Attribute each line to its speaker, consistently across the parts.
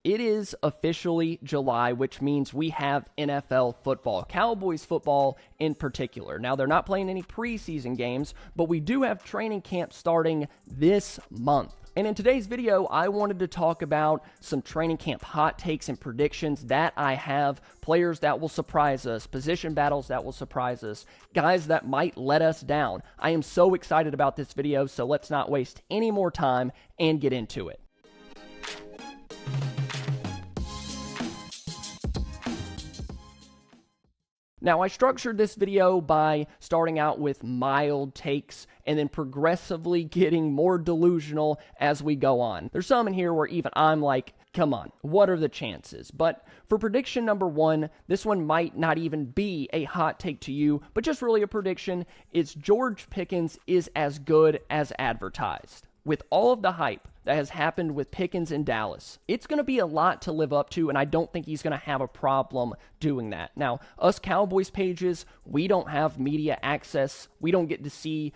Speaker 1: It is officially July, which means we have NFL football, Cowboys football in particular. Now, they're not playing any preseason games, but we do have training camp starting this month. And in today's video, I wanted to talk about some training camp hot takes and predictions that I have, players that will surprise us, position battles that will surprise us, guys that might let us down. I am so excited about this video, so let's not waste any more time and get into it. Now, I structured this video by starting out with mild takes and then progressively getting more delusional as we go on. There's some in here where even I'm like, come on, what are the chances? But for prediction number one, this one might not even be a hot take to you, but just really a prediction. It's George Pickens is as good as advertised. With all of the hype that has happened with Pickens in Dallas, it's going to be a lot to live up to, and I don't think he's going to have a problem doing that. Now, us Cowboys pages, we don't have media access. We don't get to see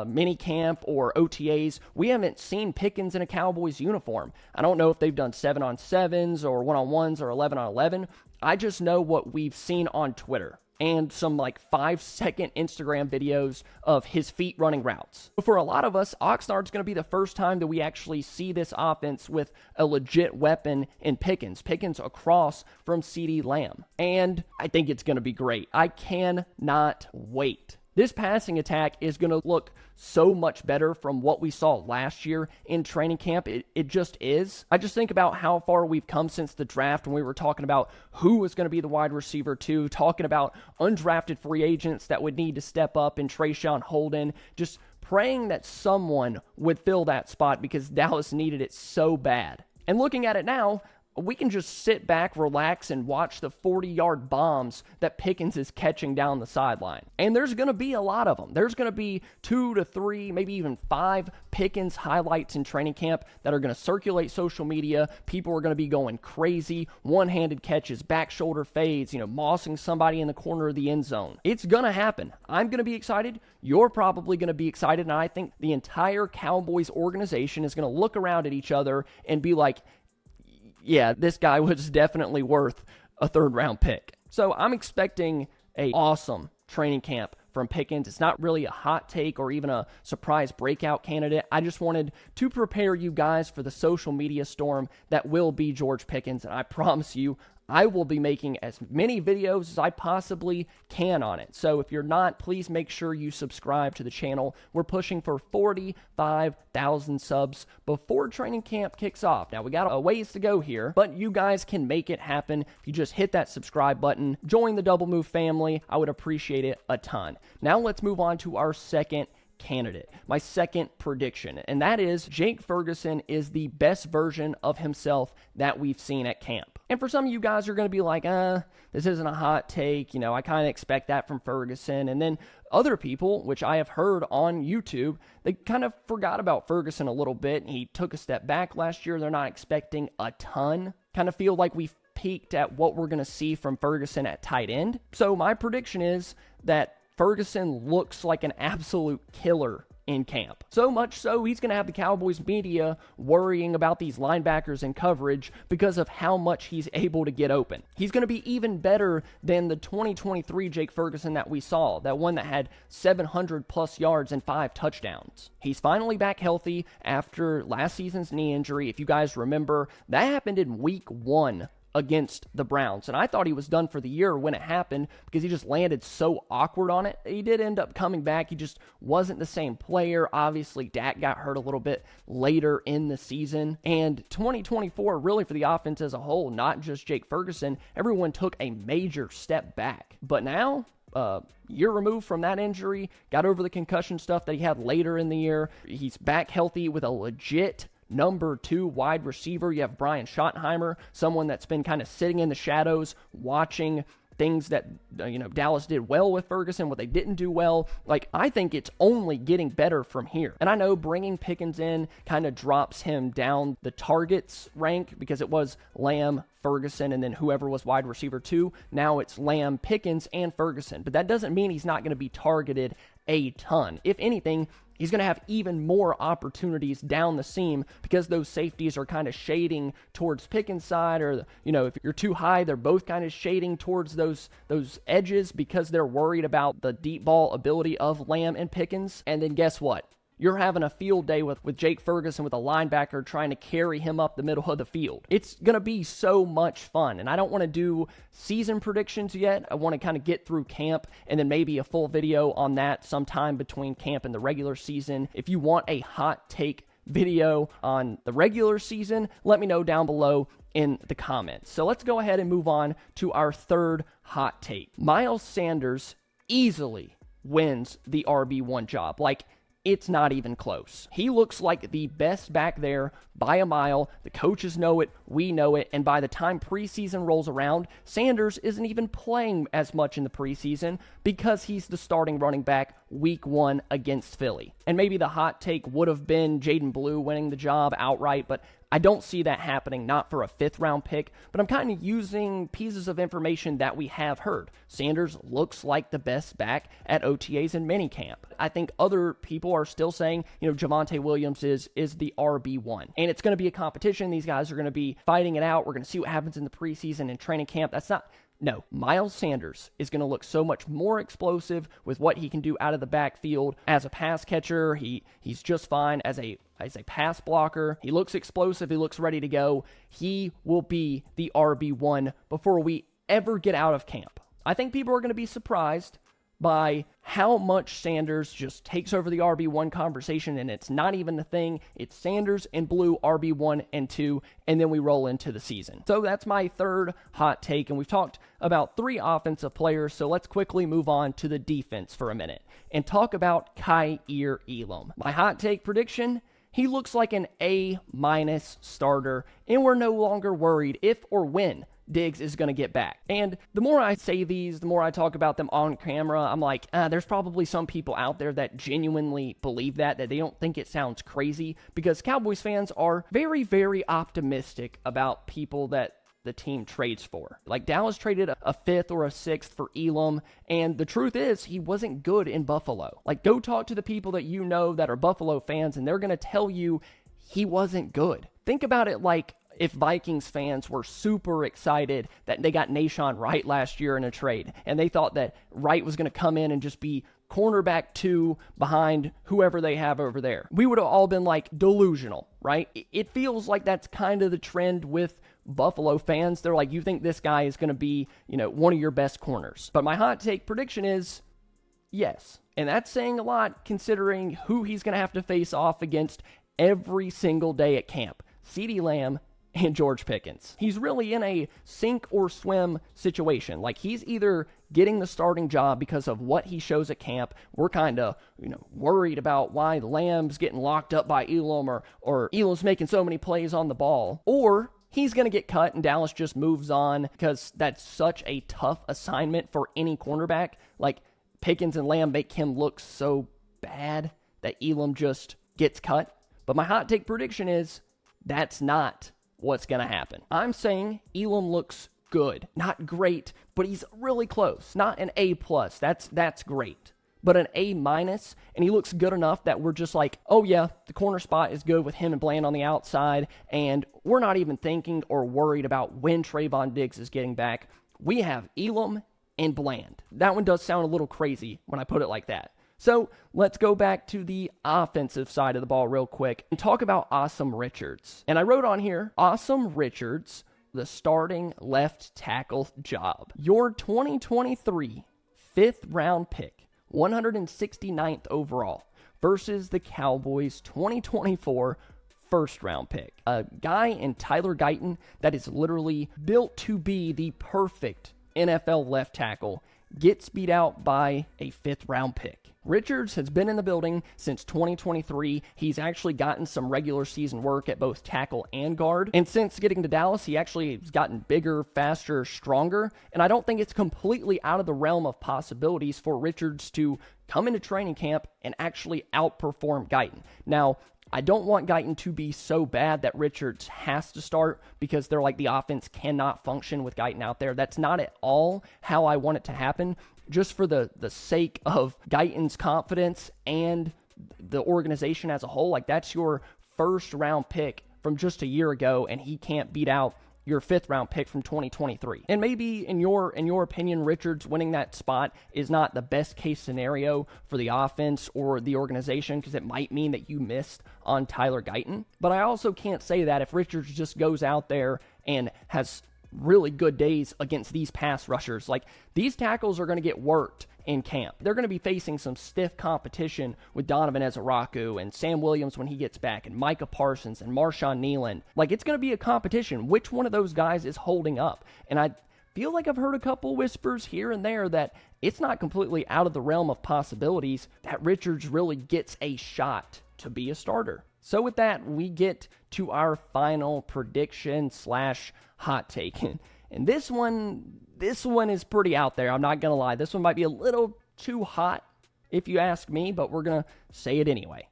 Speaker 1: mini camp or OTAs. We haven't seen Pickens in a Cowboys uniform. I don't know if they've done 7-on-7s or 1-on-1s or 11-on-11. I just know what we've seen on Twitter and some like 5-second Instagram videos of his feet running routes. For a lot of us, Oxnard's going to be the first time that we actually see this offense with a legit weapon in Pickens. Pickens across from CeeDee Lamb. And I think it's going to be great. I cannot wait. This passing attack is going to look so much better from what we saw last year in training camp. It just is. I just think about how far we've come since the draft when we were talking about who was going to be the wide receiver 2, talking about undrafted free agents that would need to step up in Trayshawn Holden, just praying that someone would fill that spot because Dallas needed it so bad. And looking at it now, we can just sit back, relax, and watch the 40-yard bombs that Pickens is catching down the sideline. And there's going to be a lot of them. There's going to be 2 to 3, maybe even 5 Pickens highlights in training camp that are going to circulate social media. People are going to be going crazy. One-handed catches, back shoulder fades, mossing somebody in the corner of the end zone. It's going to happen. I'm going to be excited. You're probably going to be excited. And I think the entire Cowboys organization is going to look around at each other and be like, yeah, this guy was definitely worth a third-round pick. So I'm expecting an awesome training camp from Pickens. It's not really a hot take or even a surprise breakout candidate. I just wanted to prepare you guys for the social media storm that will be George Pickens, and I promise you, I will be making as many videos as I possibly can on it. So if you're not, please make sure you subscribe to the channel. We're pushing for 45,000 subs before training camp kicks off. Now, we got a ways to go here, but you guys can make it happen. If you just hit that subscribe button, join the DoubleMove family, I would appreciate it a ton. Now let's move on to our second candidate, my second prediction, and that is Jake Ferguson is the best version of himself that we've seen at camp. And for some of you guys are going to be like, this isn't a hot take, I kind of expect that from Ferguson. And then other people, which I have heard on YouTube, they kind of forgot about Ferguson a little bit. He took a step back last year. They're not expecting a ton. Kind of feel like we've peaked at what we're going to see from Ferguson at tight end. So my prediction is that Ferguson looks like an absolute killer in camp. So much so, he's going to have the Cowboys media worrying about these linebackers in coverage because of how much he's able to get open. He's going to be even better than the 2023 Jake Ferguson that we saw, that one that had 700-plus yards and 5 touchdowns. He's finally back healthy after last season's knee injury. If you guys remember, that happened in week 1 against the Browns. And I thought he was done for the year when it happened because he just landed so awkward on it. He did end up coming back. He just wasn't the same player. Obviously, Dak got hurt a little bit later in the season. And 2024, really for the offense as a whole, not just Jake Ferguson, everyone took a major step back. But now, year removed from that injury, got over the concussion stuff that he had later in the year. He's back healthy with a legit number 2 wide receiver. You have Brian Schottenheimer, someone that's been kind of sitting in the shadows, watching things that, Dallas did well with Ferguson, what they didn't do well. I think it's only getting better from here. And I know bringing Pickens in kind of drops him down the targets rank because it was Lamb, Ferguson, and then whoever was wide receiver 2. Now it's Lamb, Pickens, and Ferguson. But that doesn't mean he's not going to be targeted a ton. If anything, he's going to have even more opportunities down the seam because those safeties are kind of shading towards Pickens' side, or, if you're too high, they're both kind of shading towards those edges because they're worried about the deep ball ability of Lamb and Pickens. And then guess what? You're having a field day with Jake Ferguson with a linebacker trying to carry him up the middle of the field. It's going to be so much fun. And I don't want to do season predictions yet. I want to kind of get through camp and then maybe a full video on that sometime between camp and the regular season. If you want a hot take video on the regular season, let me know down below in the comments. So let's go ahead and move on to our third hot take. Miles Sanders easily wins the RB1 job. It's not even close. He looks like the best back there by a mile. The coaches know it. We know it. And by the time preseason rolls around, Sanders isn't even playing as much in the preseason because he's the starting running back week 1 against Philly. And maybe the hot take would have been Jaden Blue winning the job outright, but I don't see that happening, not for a 5th round pick, but I'm kind of using pieces of information that we have heard. Sanders looks like the best back at OTAs and minicamp. I think other people are still saying, Javonte Williams is the RB1. And it's going to be a competition. These guys are going to be fighting it out. We're going to see what happens in the preseason and training camp. No, Miles Sanders is going to look so much more explosive with what he can do out of the backfield. As a pass catcher, he's just fine. As a pass blocker, he looks explosive. He looks ready to go. He will be the RB1 before we ever get out of camp. I think people are going to be surprised by how much Sanders just takes over the RB1 conversation, and it's not even a thing. It's Sanders and Blue RB1 and 2, and then we roll into the season. So that's my third hot take, and we've talked about 3 offensive players, so let's quickly move on to the defense for a minute and talk about Kaiir Elam. My hot take prediction: he looks like an A- starter, and we're no longer worried if or when Diggs is going to get back. And the more I say these, the more I talk about them on camera, I'm like, there's probably some people out there that genuinely believe that they don't think it sounds crazy, because Cowboys fans are very, very optimistic about people that the team trades for. Like Dallas traded a 5th or a 6th for Elam, and the truth is he wasn't good in Buffalo. Go talk to the people that that are Buffalo fans, and they're going to tell you he wasn't good. Think about it like if Vikings fans were super excited that they got Nahshon Wright last year in a trade, and they thought that Wright was going to come in and just be cornerback 2 behind whoever they have over there. We would have all been like, delusional, right? It feels like that's kind of the trend with Buffalo fans. They're like, you think this guy is going to be, one of your best corners. But my hot take prediction is yes. And that's saying a lot considering who he's going to have to face off against every single day at camp. CeeDee Lamb and George Pickens. He's really in a sink or swim situation. He's either getting the starting job because of what he shows at camp. We're kind of, worried about why Lamb's getting locked up by Elam, or Elam's making so many plays on the ball. Or he's going to get cut and Dallas just moves on, because that's such a tough assignment for any cornerback. Pickens and Lamb make him look so bad that Elam just gets cut. But my hot take prediction is that's not what's going to happen. I'm saying Elam looks good. Not great, but he's really close. Not an A+. That's great. But an A-, and he looks good enough that we're just like, oh yeah, the corner spot is good with him and Bland on the outside, and we're not even thinking or worried about when Trayvon Diggs is getting back. We have Elam and Bland. That one does sound a little crazy when I put it like that. So let's go back to the offensive side of the ball real quick and talk about Asim Richards. And I wrote on here, Asim Richards, the starting left tackle job. Your 2023 5th round pick, 169th overall, versus the Cowboys 2024 first round pick. A guy in Tyler Guyton that is literally built to be the perfect NFL left tackle gets beat out by a 5th round pick. Richards has been in the building since 2023. He's actually gotten some regular season work at both tackle and guard. And since getting to Dallas, he actually has gotten bigger, faster, stronger. And I don't think it's completely out of the realm of possibilities for Richards to come into training camp and actually outperform Guyton. Now, I don't want Guyton to be so bad that Richards has to start because they're like the offense cannot function with Guyton out there. That's not at all how I want it to happen. Just for the sake of Guyton's confidence and the organization as a whole, like that's your first round pick from just a year ago, and he can't beat out your 5th round pick from 2023. And maybe in your opinion, Richards winning that spot is not the best case scenario for the offense or the organization because it might mean that you missed on Tyler Guyton. But I also can't say that if Richards just goes out there and has really good days against these pass rushers. Like, these tackles are going to get worked in camp. They're going to be facing some stiff competition with Donovan Ezaraku and Sam Williams when he gets back, and Micah Parsons and Marshawn Nealon. Like, it's going to be a competition. Which one of those guys is holding up? And I feel like I've heard a couple whispers here and there that it's not completely out of the realm of possibilities that Richards really gets a shot to be a starter. So with that, we get to our final prediction / hot take. And this one is pretty out there. I'm not going to lie. This one might be a little too hot if you ask me, but we're going to say it anyway.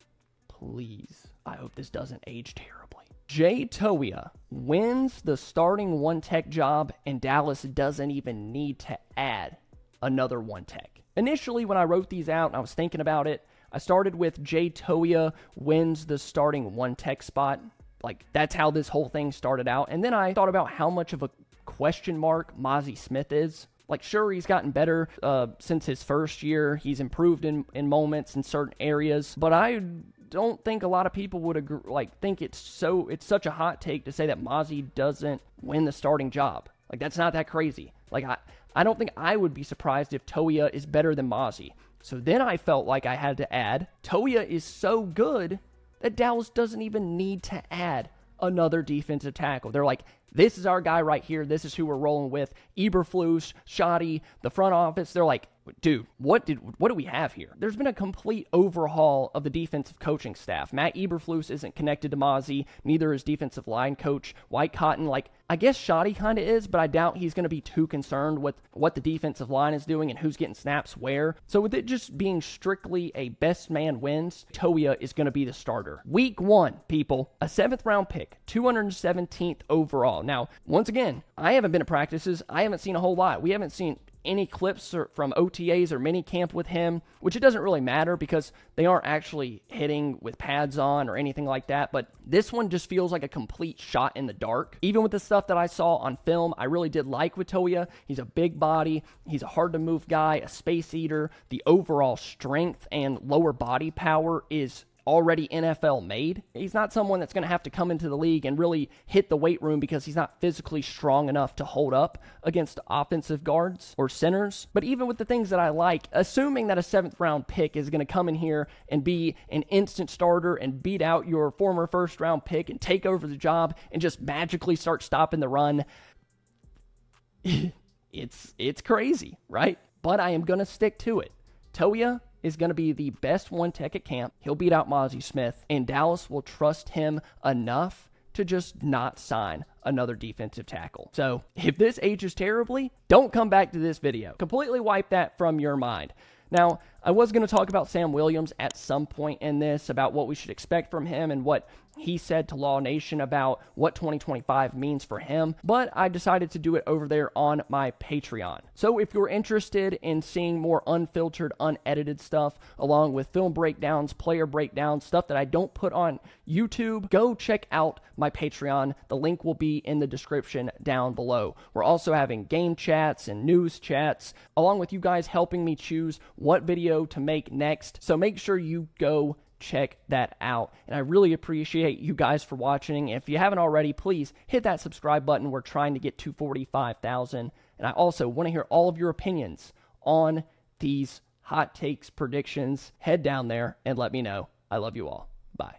Speaker 1: Please, I hope this doesn't age terribly. Jay Toia wins the starting one-tech job, and Dallas doesn't even need to add another one-tech. Initially, when I wrote these out and I was thinking about it, I started with Jay Toia wins the starting one-tech spot. Like, that's how this whole thing started out. And then I thought about how much of a question mark Mazi Smith is. Like, sure, he's gotten better since his first year. He's improved in moments in certain areas. But I don't think a lot of people would agree, think it's such a hot take to say that Mazi doesn't win the starting job. Like, that's not that crazy. Like, I don't think I would be surprised if Toia is better than Mazi. So then I felt like I had to add, Toia is so good that Dallas doesn't even need to add another defensive tackle. They're like, this is our guy right here. This is who we're rolling with. Eberflus, Shoddy, the front office. They're like, dude, what do we have here? There's been a complete overhaul of the defensive coaching staff. Matt Eberflus isn't connected to Mazi. Neither is defensive line coach White Cotton. Like, I guess Shoddy kind of is, but I doubt he's going to be too concerned with what the defensive line is doing and who's getting snaps where. So with it just being strictly a best man wins, Toia is going to be the starter. Week 1, people, a 7th round pick, 217th overall. Now, once again, I haven't been to practices. I haven't seen a whole lot. We haven't seen any clips from OTAs or minicamp with him, which it doesn't really matter because they aren't actually hitting with pads on or anything like that. But this one just feels like a complete shot in the dark. Even with the stuff that I saw on film, I really did like with Toia. He's a big body. He's a hard-to-move guy, a space eater. The overall strength and lower body power is already NFL made. He's not someone that's going to have to come into the league and really hit the weight room because he's not physically strong enough to hold up against offensive guards or centers. But even with the things that I like, assuming that a 7th round pick is going to come in here and be an instant starter and beat out your former 1st round pick and take over the job and just magically start stopping the run, it's crazy, right? But I am going to stick to it. Toia is going to be the best one-tech at camp. He'll beat out Mazi Smith, and Dallas will trust him enough to just not sign another defensive tackle. So if this ages terribly, don't come back to this video. Completely wipe that from your mind. Now, I was going to talk about Sam Williams at some point in this, about what we should expect from him and what he said to Law Nation about what 2025 means for him, but I decided to do it over there on my Patreon. So if you're interested in seeing more unfiltered, unedited stuff, along with film breakdowns, player breakdowns, stuff that I don't put on YouTube, go check out my Patreon. The link will be in the description down below. We're also having game chats and news chats, along with you guys helping me choose what video to make next. So make sure you go check that out. And I really appreciate you guys for watching. If you haven't already, please hit that subscribe button. We're trying to get to 45,000. And I also want to hear all of your opinions on these hot takes predictions. Head down there and let me know. I love you all. Bye.